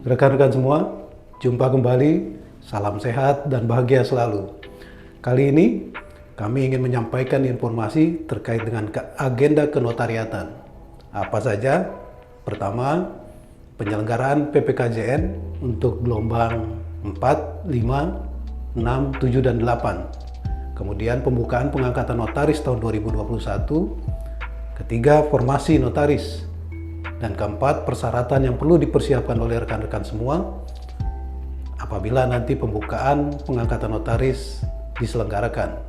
Rekan-rekan semua, jumpa kembali. Salam sehat dan bahagia selalu. Kali ini kami ingin menyampaikan informasi terkait dengan agenda kenotariatan. Apa saja? Pertama, penyelenggaraan PPKJN untuk gelombang 4, 5, 6, 7, dan 8. Kemudian pembukaan pengangkatan notaris tahun 2021. Ketiga, formasi notaris. Dan keempat, persyaratan yang perlu dipersiapkan oleh rekan-rekan semua apabila nanti pembukaan pengangkatan notaris diselenggarakan.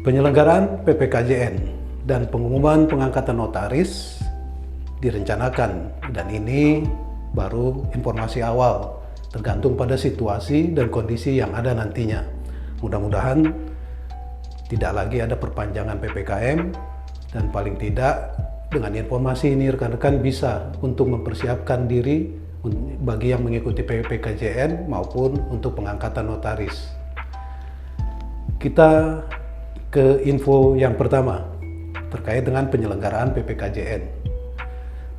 Penyelenggaraan PPKJN dan pengumuman pengangkatan notaris direncanakan, dan ini baru informasi awal, tergantung pada situasi dan kondisi yang ada nantinya. Mudah-mudahan tidak lagi ada perpanjangan PPKM, dan paling tidak dengan informasi ini rekan-rekan bisa untuk mempersiapkan diri bagi yang mengikuti PPKJN maupun untuk pengangkatan notaris. Kita ke info yang pertama terkait dengan penyelenggaraan PPKJN.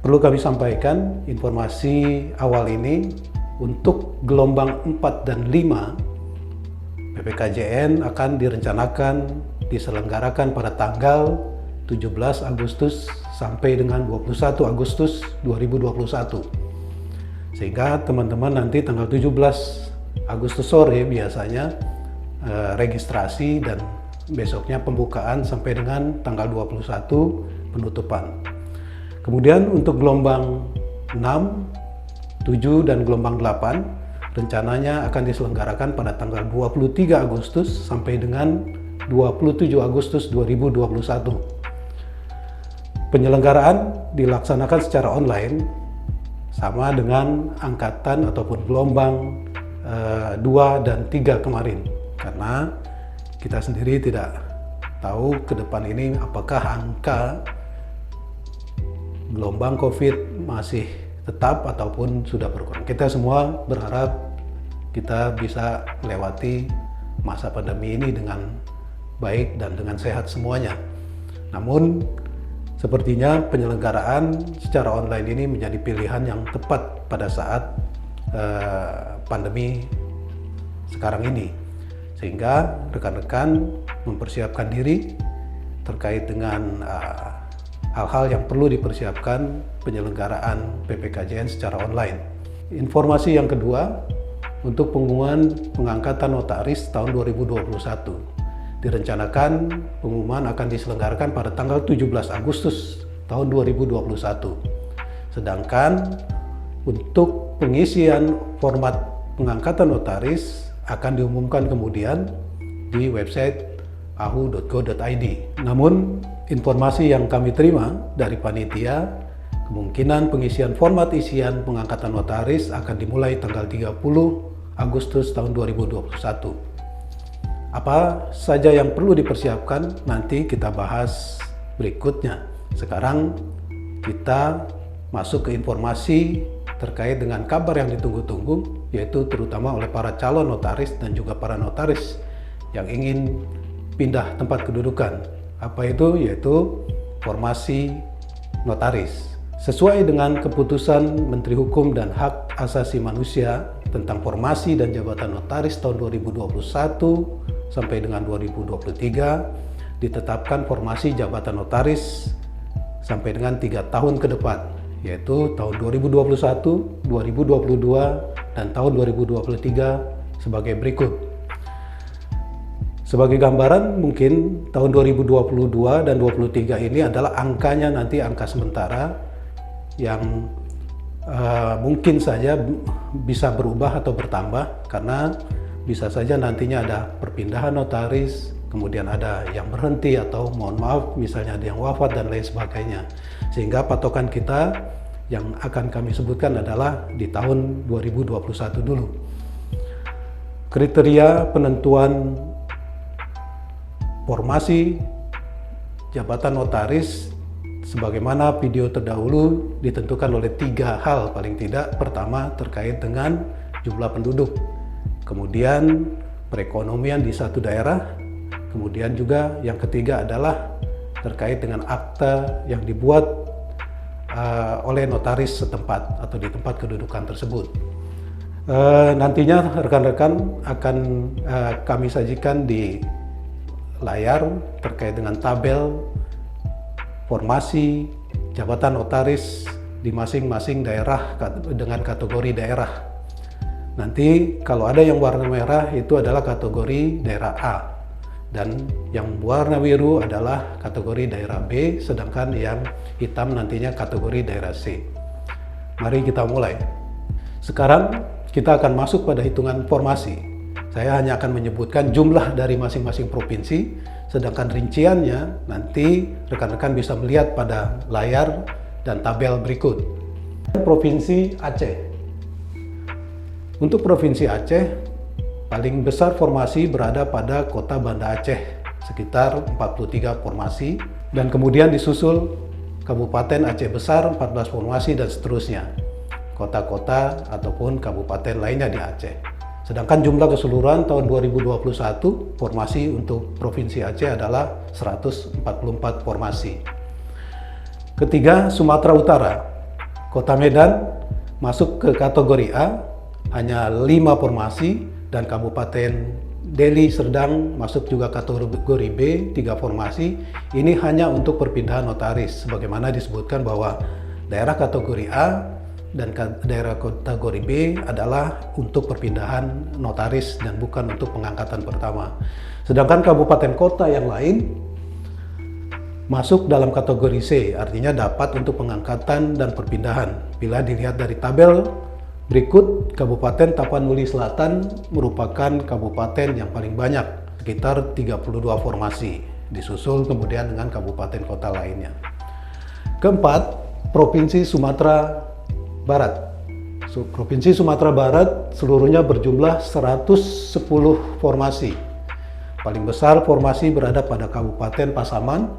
Perlu kami sampaikan informasi awal ini untuk gelombang 4 dan 5 PPKJN akan direncanakan diselenggarakan pada tanggal 17 Agustus sampai dengan 21 Agustus 2021. Sehingga teman-teman nanti tanggal 17 Agustus sore biasanya registrasi, dan besoknya pembukaan sampai dengan tanggal 21 penutupan. Kemudian untuk gelombang 6, 7, dan gelombang 8 rencananya akan diselenggarakan pada tanggal 23 Agustus sampai dengan 27 Agustus 2021. Penyelenggaraan dilaksanakan secara online sama dengan angkatan ataupun gelombang 2 dan 3 kemarin, karena kita sendiri tidak tahu ke depan ini apakah angka gelombang COVID masih tetap ataupun sudah berkurang. Kita semua berharap kita bisa melewati masa pandemi ini dengan baik dan dengan sehat semuanya. Namun sepertinya penyelenggaraan secara online ini menjadi pilihan yang tepat pada saat pandemi sekarang ini, sehingga rekan-rekan mempersiapkan diri terkait dengan hal-hal yang perlu dipersiapkan penyelenggaraan PPKJN secara online. Informasi yang kedua, untuk pengumuman pengangkatan notaris tahun 2021. Direncanakan pengumuman akan diselenggarakan pada tanggal 17 Agustus tahun 2021. Sedangkan untuk pengisian format pengangkatan notaris akan diumumkan kemudian di website ahu.go.id. Namun informasi yang kami terima dari panitia, kemungkinan pengisian format isian pengangkatan notaris akan dimulai tanggal 30 Agustus tahun 2021. Apa saja yang perlu dipersiapkan nanti kita bahas berikutnya. Sekarang kita masuk ke informasi terkait dengan kabar yang ditunggu-tunggu, yaitu terutama oleh para calon notaris dan juga para notaris yang ingin pindah tempat kedudukan. Apa itu? Yaitu formasi notaris. Sesuai dengan keputusan Menteri Hukum dan Hak Asasi Manusia tentang formasi dan jabatan notaris tahun 2021 sampai dengan 2023, ditetapkan formasi jabatan notaris sampai dengan 3 tahun ke depan, yaitu tahun 2021, 2022, dan tahun 2023 sebagai berikut. Sebagai gambaran, mungkin tahun 2022 dan 2023 ini adalah angkanya nanti angka sementara yang mungkin saja bisa berubah atau bertambah, karena bisa saja nantinya ada perpindahan notaris, kemudian ada yang berhenti atau mohon maaf misalnya ada yang wafat dan lain sebagainya. Sehingga patokan kita yang akan kami sebutkan adalah di tahun 2021 dulu. Kriteria penentuan formasi jabatan notaris sebagaimana video terdahulu ditentukan oleh 3 hal paling tidak. Pertama, terkait dengan jumlah penduduk. Kemudian perekonomian di satu daerah, kemudian juga yang ketiga adalah terkait dengan akta yang dibuat oleh notaris setempat atau di tempat kedudukan tersebut. Nantinya rekan-rekan akan kami sajikan di layar terkait dengan tabel formasi jabatan notaris di masing-masing daerah dengan kategori daerah. Nanti kalau ada yang warna merah itu adalah kategori daerah A, dan yang warna biru adalah kategori daerah B, sedangkan yang hitam nantinya kategori daerah C. Mari kita mulai. Sekarang kita akan masuk pada hitungan formasi. Saya hanya akan menyebutkan jumlah dari masing-masing provinsi, sedangkan rinciannya nanti rekan-rekan bisa melihat pada layar dan tabel berikut. Provinsi Aceh. Untuk Provinsi Aceh, paling besar formasi berada pada kota Banda Aceh, sekitar 43 formasi, dan kemudian disusul Kabupaten Aceh Besar 14 formasi dan seterusnya, kota-kota ataupun kabupaten lainnya di Aceh. Sedangkan jumlah keseluruhan tahun 2021 formasi untuk Provinsi Aceh adalah 144 formasi. Ketiga, Sumatera Utara. Kota Medan masuk ke kategori A, hanya 5 formasi, dan Kabupaten Deli Serdang masuk juga kategori B, 3 formasi. Ini hanya untuk perpindahan notaris, sebagaimana disebutkan bahwa daerah kategori A dan daerah kategori B adalah untuk perpindahan notaris dan bukan untuk pengangkatan pertama. Sedangkan kabupaten kota yang lain masuk dalam kategori C, artinya dapat untuk pengangkatan dan perpindahan. Bila dilihat dari tabel berikut, Kabupaten Tapanuli Selatan merupakan kabupaten yang paling banyak, sekitar 32 formasi, disusul kemudian dengan kabupaten kota lainnya. Keempat, Provinsi Sumatera Barat. Provinsi Sumatera Barat seluruhnya berjumlah 110 formasi. Paling besar formasi berada pada Kabupaten Pasaman,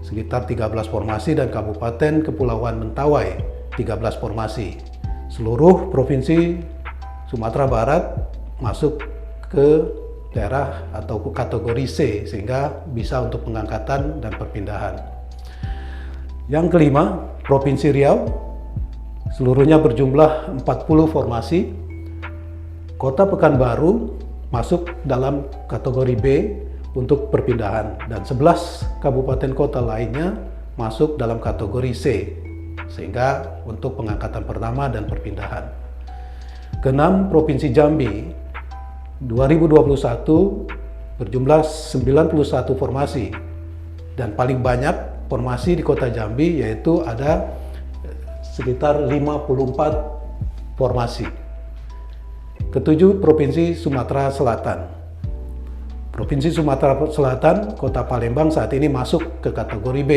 sekitar 13 formasi, dan Kabupaten Kepulauan Mentawai, 13 formasi. Seluruh Provinsi Sumatera Barat masuk ke daerah atau kategori C, sehingga bisa untuk pengangkatan dan perpindahan. Yang kelima, Provinsi Riau. Seluruhnya berjumlah 40 formasi. Kota Pekanbaru masuk dalam kategori B untuk perpindahan, dan 11 kabupaten kota lainnya masuk dalam kategori C, sehingga untuk pengangkatan pertama dan perpindahan. Keenam, Provinsi Jambi. 2021 berjumlah 91 formasi, dan paling banyak formasi di kota Jambi yaitu ada sekitar 54 formasi. Ketujuh, Provinsi Sumatera Selatan. Provinsi Sumatera Selatan, Kota Palembang saat ini masuk ke kategori B,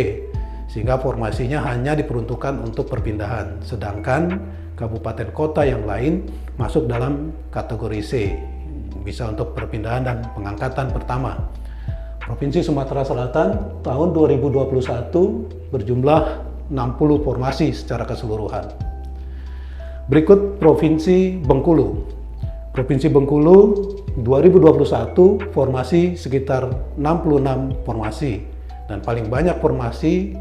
sehingga formasinya hanya diperuntukkan untuk perpindahan, sedangkan kabupaten kota yang lain masuk dalam kategori C, bisa untuk perpindahan dan pengangkatan pertama. Provinsi Sumatera Selatan tahun 2021 berjumlah 60 formasi secara keseluruhan. Berikut Provinsi Bengkulu. Provinsi Bengkulu 2021 formasi sekitar 66 formasi, dan paling banyak formasi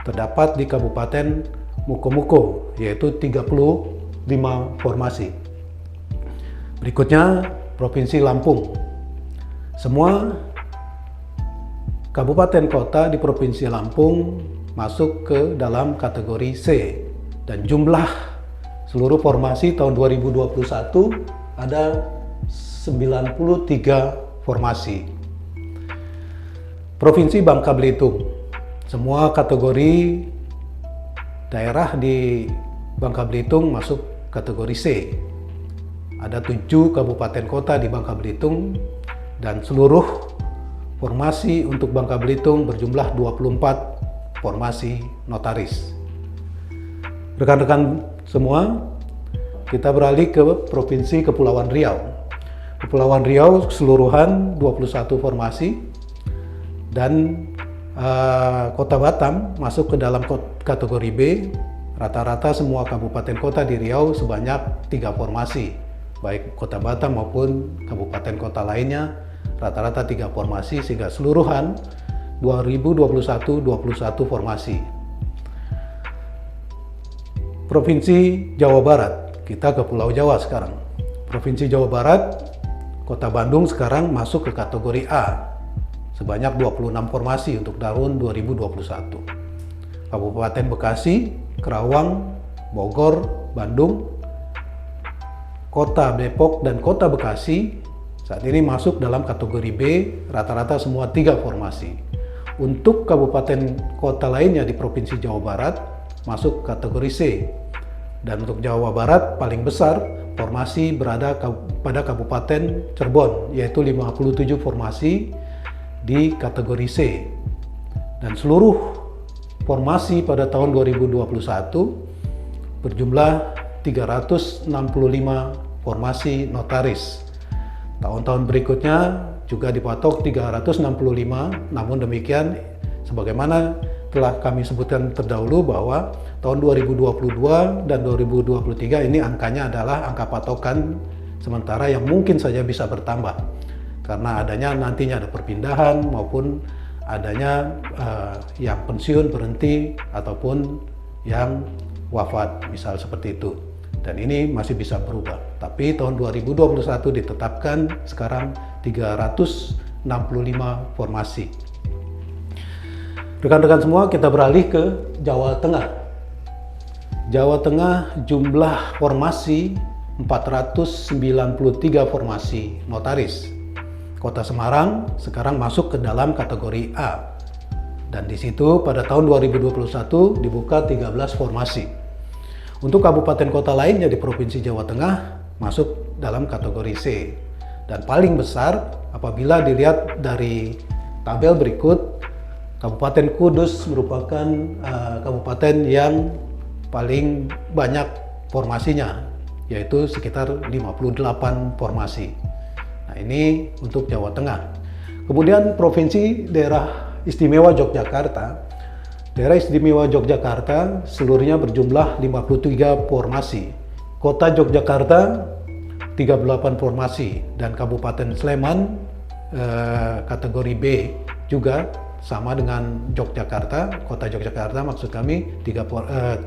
terdapat di Kabupaten Mukomuko, yaitu 35 formasi. Berikutnya Provinsi Lampung. Semua kabupaten kota di Provinsi Lampung masuk ke dalam kategori C, dan jumlah seluruh formasi tahun 2021 ada 93 formasi. Provinsi Bangka Belitung. Semua kategori daerah di Bangka Belitung masuk kategori C. Ada 7 kabupaten kota di Bangka Belitung, dan seluruh formasi untuk Bangka Belitung berjumlah 24 formasi notaris. Rekan-rekan semua, kita beralih ke Provinsi Kepulauan Riau. Kepulauan Riau keseluruhan 21 formasi, dan Kota Batam masuk ke dalam kategori B. Rata-rata semua kabupaten kota di Riau sebanyak 3 formasi, baik Kota Batam maupun kabupaten kota lainnya rata-rata 3 formasi, sehingga seluruhan 2021 21 formasi. Provinsi Jawa Barat, kita ke Pulau Jawa sekarang. Provinsi Jawa Barat, Kota Bandung sekarang masuk ke kategori A, sebanyak 26 formasi untuk tahun 2021. Kabupaten Bekasi, Kerawang, Bogor, Bandung, Kota Depok, dan Kota Bekasi saat ini masuk dalam kategori B, rata-rata semua 3 formasi. Untuk kabupaten kota lainnya di Provinsi Jawa Barat masuk kategori C. Dan untuk Jawa Barat paling besar formasi berada pada Kabupaten Cirebon, yaitu 57 formasi di kategori C. Dan seluruh formasi pada tahun 2021 berjumlah 365 formasi notaris. Tahun-tahun berikutnya juga dipatok 365, namun demikian sebagaimana telah kami sebutkan terdahulu bahwa tahun 2022 dan 2023 ini angkanya adalah angka patokan sementara yang mungkin saja bisa bertambah karena adanya nantinya ada perpindahan maupun adanya yang pensiun berhenti ataupun yang wafat misal seperti itu, dan ini masih bisa berubah. Tapi tahun 2021 ditetapkan sekarang 365 formasi. Rekan-rekan semua, kita beralih ke Jawa Tengah. Jawa Tengah jumlah formasi 493 formasi notaris. Kota Semarang sekarang masuk ke dalam kategori A. Dan di situ pada tahun 2021 dibuka 13 formasi. Untuk kabupaten kota lainnya di Provinsi Jawa Tengah masuk dalam kategori C. Dan paling besar apabila dilihat dari tabel berikut, Kabupaten Kudus merupakan kabupaten yang paling banyak formasinya, yaitu sekitar 58 formasi. Nah, ini untuk Jawa Tengah. Kemudian Provinsi Daerah Istimewa Yogyakarta. Daerah Istimewa Yogyakarta seluruhnya berjumlah 53 formasi. Kota Yogyakarta 38 formasi, dan Kabupaten Sleman kategori B juga sama dengan Yogyakarta, Kota Yogyakarta maksud kami,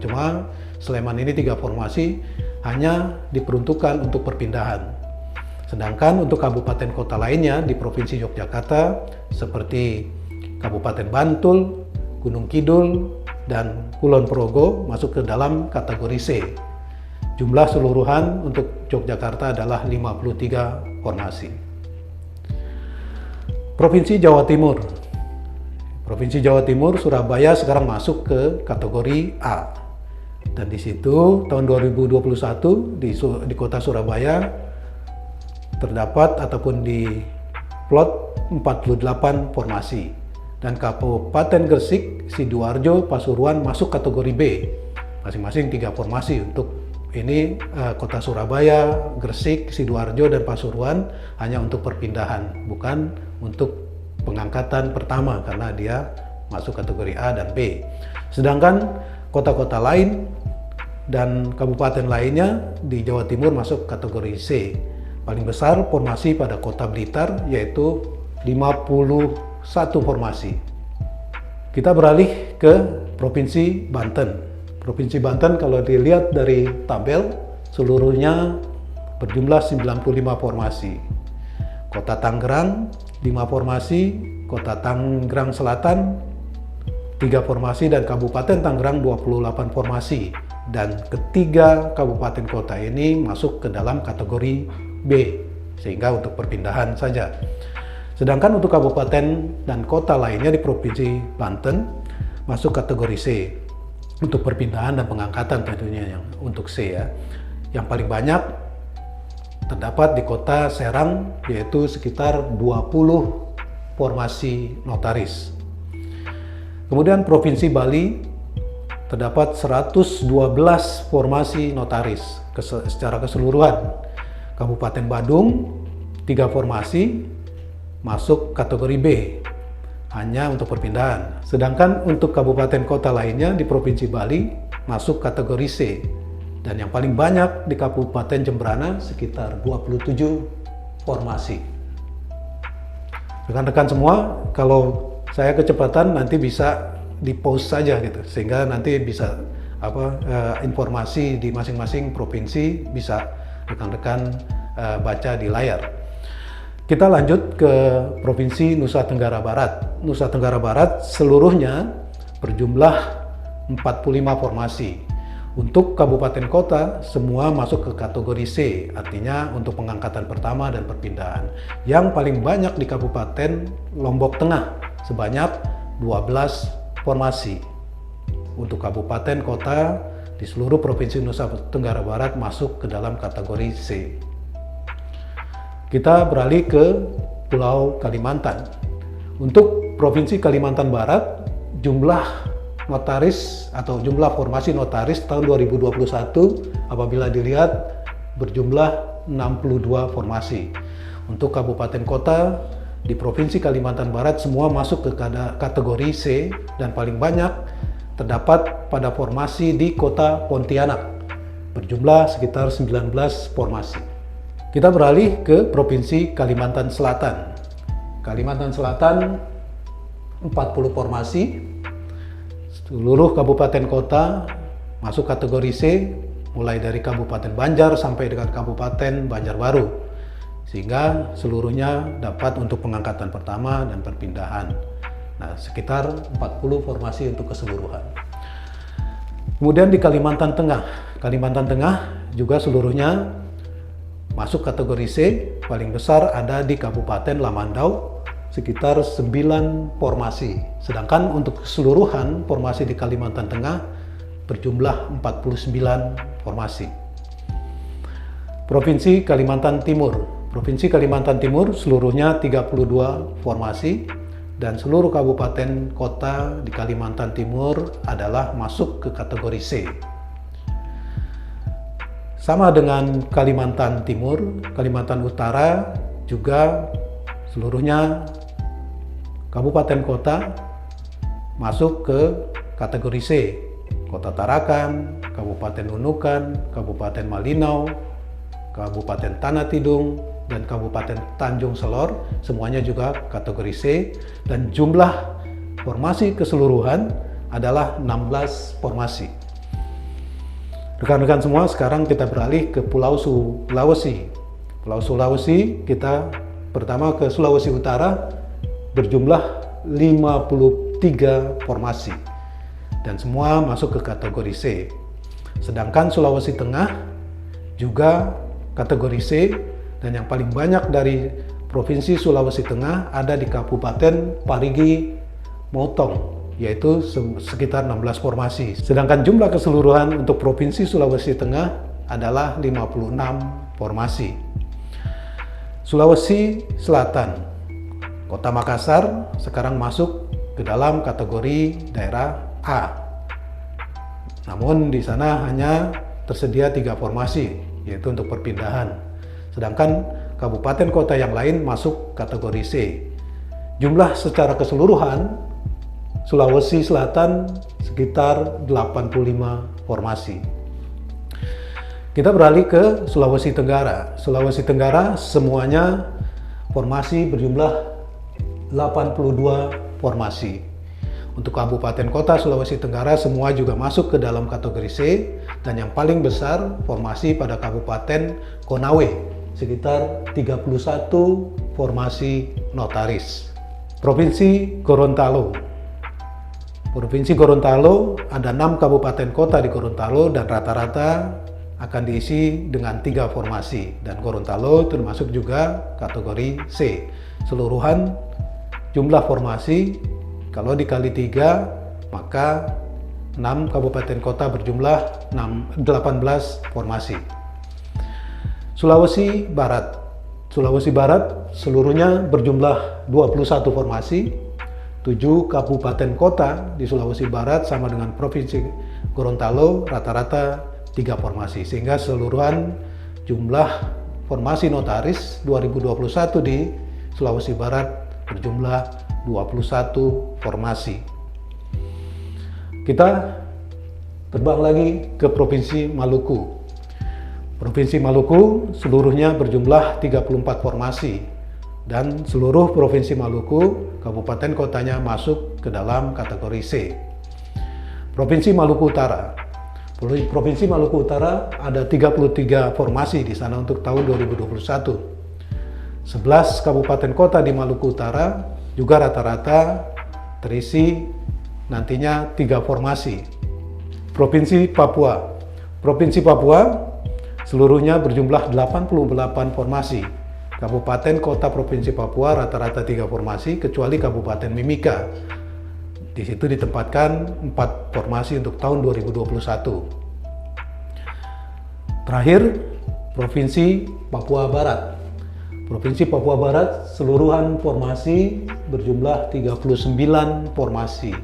cuma Sleman ini 3 formasi hanya diperuntukkan untuk perpindahan. Sedangkan untuk kabupaten kota lainnya di Provinsi Yogyakarta seperti Kabupaten Bantul, Gunung Kidul, dan Kulon Progo masuk ke dalam kategori C. Jumlah seluruhan untuk Yogyakarta adalah 53 formasi. Provinsi Jawa Timur. Provinsi Jawa Timur, Surabaya sekarang masuk ke kategori A. Dan di situ tahun 2021 di kota Surabaya terdapat ataupun di plot 48 formasi. Dan Kabupaten Gresik, Sidoarjo, Pasuruan masuk kategori B. Masing-masing 3 formasi. Untuk ini kota Surabaya, Gresik, Sidoarjo, dan Pasuruan hanya untuk perpindahan, bukan untuk pengangkatan pertama karena dia masuk kategori A dan B. Sedangkan kota-kota lain dan kabupaten lainnya di Jawa Timur masuk kategori C. Paling besar formasi pada Kota Blitar yaitu 51 formasi. Kita beralih ke Provinsi Banten. Provinsi Banten kalau dilihat dari tabel seluruhnya berjumlah 95 formasi. Kota Tangerang 5 formasi, Kota Tangerang Selatan 3 formasi, dan Kabupaten Tangerang 28 formasi. Dan ketiga kabupaten kota ini masuk ke dalam kategori B, sehingga untuk perpindahan saja. Sedangkan untuk kabupaten dan kota lainnya di Provinsi Banten masuk kategori C untuk perpindahan dan pengangkatan tentunya yang untuk C ya. Yang paling banyak terdapat di kota Serang yaitu sekitar 20 formasi notaris. Kemudian Provinsi Bali terdapat 112 formasi notaris secara keseluruhan. Kabupaten Badung 3 formasi masuk kategori B hanya untuk perpindahan. Sedangkan untuk kabupaten kota lainnya di Provinsi Bali masuk kategori C. Dan yang paling banyak di Kabupaten Jembrana sekitar 27 formasi. Rekan-rekan semua, kalau saya kecepatan nanti bisa di pause saja gitu, sehingga nanti bisa informasi di masing-masing provinsi bisa rekan-rekan baca di layar. Kita lanjut ke Provinsi Nusa Tenggara Barat. Nusa Tenggara Barat seluruhnya berjumlah 45 formasi. Untuk kabupaten kota semua masuk ke kategori C, artinya untuk pengangkatan pertama dan perpindahan. Yang paling banyak di Kabupaten Lombok Tengah sebanyak 12 formasi. Untuk kabupaten kota di seluruh Provinsi Nusa Tenggara Barat masuk ke dalam kategori C. Kita beralih ke Pulau Kalimantan. Untuk Provinsi Kalimantan Barat, jumlah notaris atau jumlah formasi notaris tahun 2021 apabila dilihat berjumlah 62 formasi. Untuk kabupaten kota di Provinsi Kalimantan Barat semua masuk ke kategori C dan paling banyak terdapat pada formasi di Kota Pontianak berjumlah sekitar 19 formasi. Kita beralih ke Provinsi Kalimantan Selatan. Kalimantan Selatan 40 formasi. Seluruh kabupaten kota masuk kategori C, mulai dari Kabupaten Banjar sampai dengan Kabupaten Banjarbaru, sehingga seluruhnya dapat untuk pengangkatan pertama dan perpindahan. Nah, sekitar 40 formasi untuk keseluruhan. Kemudian di Kalimantan Tengah juga seluruhnya masuk kategori C, paling besar ada di Kabupaten Lamandau, sekitar 9 formasi. Sedangkan untuk keseluruhan formasi di Kalimantan Tengah berjumlah 49 formasi. Provinsi Kalimantan Timur. Provinsi Kalimantan Timur seluruhnya 32 formasi dan seluruh kabupaten kota di Kalimantan Timur adalah masuk ke kategori C. Sama dengan Kalimantan Timur, Kalimantan Utara juga seluruhnya kabupaten kota masuk ke kategori C. Kota Tarakan, Kabupaten Nunukan, Kabupaten Malinau, Kabupaten Tanah Tidung, dan Kabupaten Tanjung Selor semuanya juga kategori C, dan jumlah formasi keseluruhan adalah 16 formasi. Rekan-rekan semua, sekarang kita beralih ke Pulau Sulawesi. Pulau Sulawesi, kita pertama ke Sulawesi Utara berjumlah 53 formasi dan semua masuk ke kategori C. Sedangkan Sulawesi Tengah juga kategori C, dan yang paling banyak dari Provinsi Sulawesi Tengah ada di Kabupaten Parigi Motong, yaitu sekitar 16 formasi. Sedangkan jumlah keseluruhan untuk Provinsi Sulawesi Tengah adalah 56 formasi. Sulawesi Selatan, Kota Makassar sekarang masuk ke dalam kategori daerah A. Namun di sana hanya tersedia 3 formasi, yaitu untuk perpindahan. Sedangkan kabupaten kota yang lain masuk kategori C. Jumlah secara keseluruhan Sulawesi Selatan sekitar 85 formasi. Kita beralih ke Sulawesi Tenggara. Sulawesi Tenggara semuanya formasi berjumlah 82 formasi. Untuk kabupaten kota Sulawesi Tenggara semua juga masuk ke dalam kategori C, dan yang paling besar formasi pada Kabupaten Konawe sekitar 31 formasi notaris. Provinsi Gorontalo. Provinsi Gorontalo ada 6 kabupaten kota di Gorontalo dan rata-rata akan diisi dengan 3 formasi, dan Gorontalo termasuk juga kategori C. Seluruhan jumlah formasi kalau dikali 3 maka 6 kabupaten kota berjumlah 18 formasi. Sulawesi Barat. Sulawesi Barat seluruhnya berjumlah 21 formasi. 7 kabupaten kota di Sulawesi Barat sama dengan Provinsi Gorontalo rata-rata 3 formasi, sehingga seluruhan jumlah formasi notaris 2021 di Sulawesi Barat berjumlah 21 formasi. Kita terbang lagi ke Provinsi Maluku. Provinsi Maluku seluruhnya berjumlah 34 formasi, dan seluruh Provinsi Maluku, kabupaten kotanya masuk ke dalam kategori C. Provinsi Maluku Utara. Provinsi Maluku Utara ada 33 formasi di sana untuk tahun 2021. 11 kabupaten kota di Maluku Utara juga rata-rata terisi nantinya 3 formasi. Provinsi Papua seluruhnya berjumlah 88 formasi. Kabupaten kota Provinsi Papua rata-rata 3 formasi kecuali Kabupaten Mimika. Di situ ditempatkan 4 formasi untuk tahun 2021. Terakhir, Provinsi Papua Barat. Provinsi Papua Barat seluruhan formasi berjumlah 39 formasi.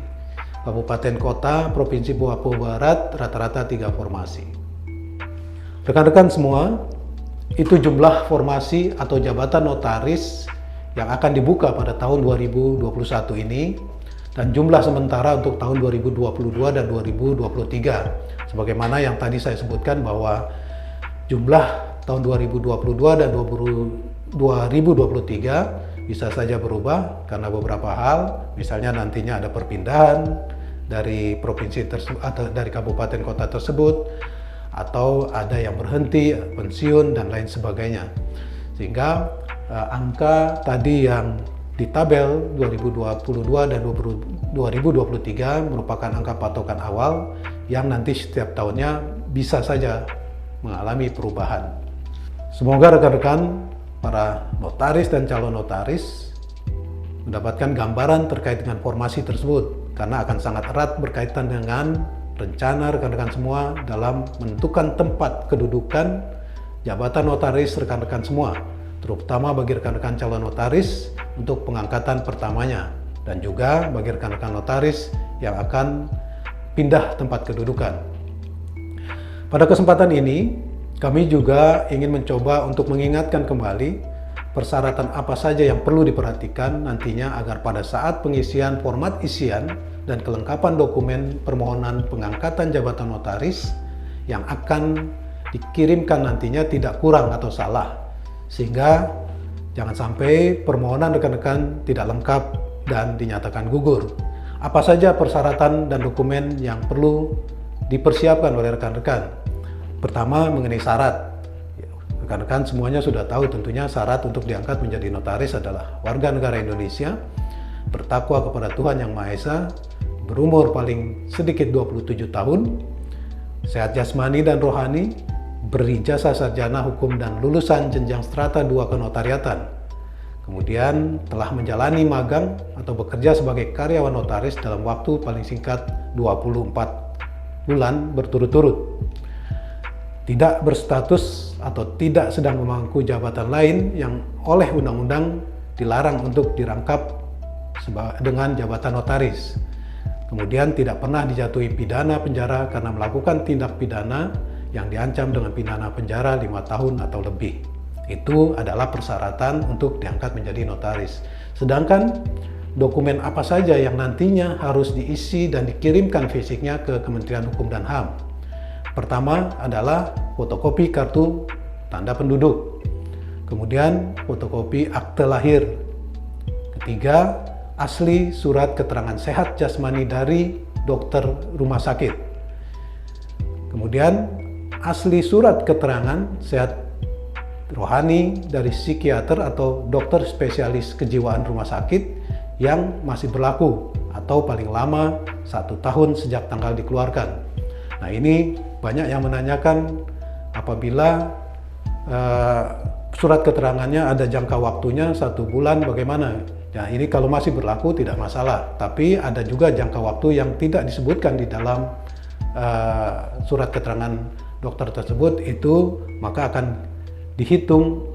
Kabupaten kota Provinsi Papua Barat rata-rata 3 formasi. Rekan-rekan semua, itu jumlah formasi atau jabatan notaris yang akan dibuka pada tahun 2021 ini, dan jumlah sementara untuk tahun 2022 dan 2023. Sebagaimana yang tadi saya sebutkan bahwa jumlah tahun 2022 dan 2023 bisa saja berubah karena beberapa hal, misalnya nantinya ada perpindahan dari provinsi tersebut atau dari kabupaten kota tersebut, atau ada yang berhenti, pensiun, dan lain sebagainya. Sehingga angka tadi yang di tabel 2022 dan 2023 merupakan angka patokan awal yang nanti setiap tahunnya bisa saja mengalami perubahan. Semoga rekan-rekan para notaris dan calon notaris mendapatkan gambaran terkait dengan formasi tersebut, karena akan sangat erat berkaitan dengan rencana rekan-rekan semua dalam menentukan tempat kedudukan jabatan notaris rekan-rekan semua, terutama bagi rekan-rekan calon notaris untuk pengangkatan pertamanya, dan juga bagi rekan-rekan notaris yang akan pindah tempat kedudukan. Pada kesempatan ini, kami juga ingin mencoba untuk mengingatkan kembali persyaratan apa saja yang perlu diperhatikan nantinya agar pada saat pengisian format isian dan kelengkapan dokumen permohonan pengangkatan jabatan notaris yang akan dikirimkan nantinya tidak kurang atau salah, sehingga jangan sampai permohonan rekan-rekan tidak lengkap dan dinyatakan gugur. Apa saja persyaratan dan dokumen yang perlu dipersiapkan oleh rekan-rekan? Pertama, mengenai syarat. Rekan-rekan semuanya sudah tahu tentunya syarat untuk diangkat menjadi notaris adalah warga negara Indonesia, bertakwa kepada Tuhan Yang Maha Esa, berumur paling sedikit 27 tahun, sehat jasmani dan rohani, berijazah sarjana hukum dan lulusan jenjang strata 2 kenotariatan. Kemudian telah menjalani magang atau bekerja sebagai karyawan notaris dalam waktu paling singkat 24 bulan berturut-turut. Tidak berstatus atau tidak sedang memangku jabatan lain yang oleh undang-undang dilarang untuk dirangkap dengan jabatan notaris. Kemudian tidak pernah dijatuhi pidana penjara karena melakukan tindak pidana yang diancam dengan pidana penjara 5 tahun atau lebih. Itu adalah persyaratan untuk diangkat menjadi notaris. Sedangkan dokumen apa saja yang nantinya harus diisi dan dikirimkan fisiknya ke Kementerian Hukum dan HAM. Pertama adalah fotokopi kartu tanda penduduk. Kemudian fotokopi akte lahir. Ketiga, asli surat keterangan sehat jasmani dari dokter rumah sakit. Kemudian asli surat keterangan sehat rohani dari psikiater atau dokter spesialis kejiwaan rumah sakit yang masih berlaku atau paling lama 1 tahun sejak tanggal dikeluarkan. Nah, ini banyak yang menanyakan apabila surat keterangannya ada jangka waktunya 1 bulan bagaimana? Ya, ini kalau masih berlaku tidak masalah, tapi ada juga jangka waktu yang tidak disebutkan di dalam surat keterangan dokter tersebut, itu maka akan dihitung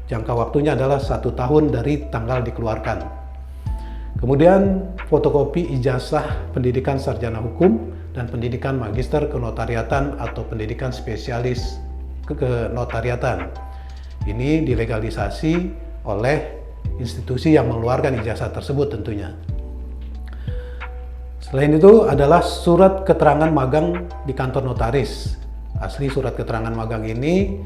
jangka waktunya adalah 1 tahun dari tanggal dikeluarkan. Kemudian fotokopi ijazah pendidikan sarjana hukum dan pendidikan magister kenotariatan atau pendidikan spesialis kenotariatan. Ini dilegalisasi oleh institusi yang mengeluarkan ijazah tersebut tentunya. Selain itu adalah surat keterangan magang di kantor notaris. Asli surat keterangan magang ini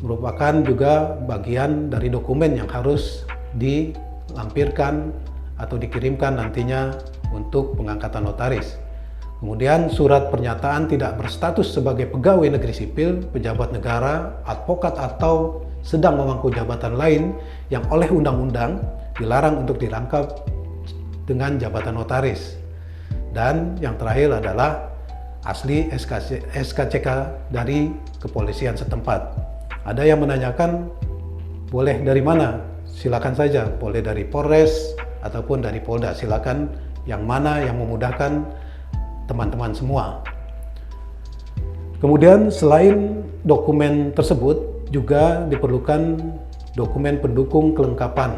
merupakan juga bagian dari dokumen yang harus dilampirkan atau dikirimkan nantinya untuk pengangkatan notaris. Kemudian surat pernyataan tidak berstatus sebagai pegawai negeri sipil, pejabat negara, advokat atau sedang memangku jabatan lain yang oleh undang-undang dilarang untuk dirangkap dengan jabatan notaris. Dan yang terakhir adalah asli SKCK dari kepolisian setempat. Ada yang menanyakan boleh dari mana? Silakan saja, boleh dari Polres ataupun dari Polda. Silakan yang mana yang memudahkan teman-teman semua. Kemudian selain dokumen tersebut juga diperlukan dokumen pendukung kelengkapan.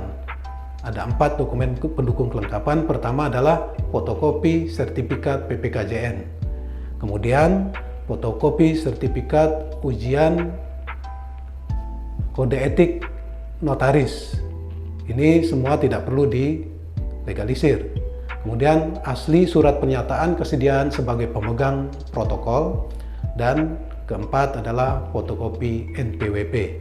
Ada 4 dokumen pendukung kelengkapan. Pertama adalah fotokopi sertifikat PPKJN. Kemudian fotokopi sertifikat ujian kode etik notaris. Ini semua tidak perlu dilegalisir. Kemudian asli surat pernyataan kesediaan sebagai pemegang protokol, dan keempat adalah fotokopi NPWP.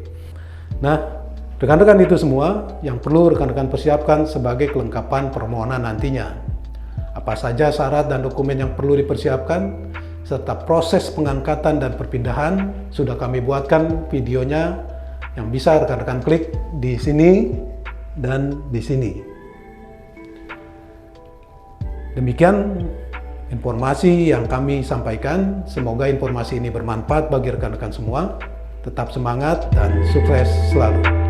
Nah, rekan-rekan, itu semua yang perlu rekan-rekan persiapkan sebagai kelengkapan permohonan nantinya. Apa saja syarat dan dokumen yang perlu dipersiapkan serta proses pengangkatan dan perpindahan sudah kami buatkan videonya yang bisa rekan-rekan klik di sini dan di sini. Demikian informasi yang kami sampaikan. Semoga informasi ini bermanfaat bagi rekan-rekan semua. Tetap semangat dan sukses selalu.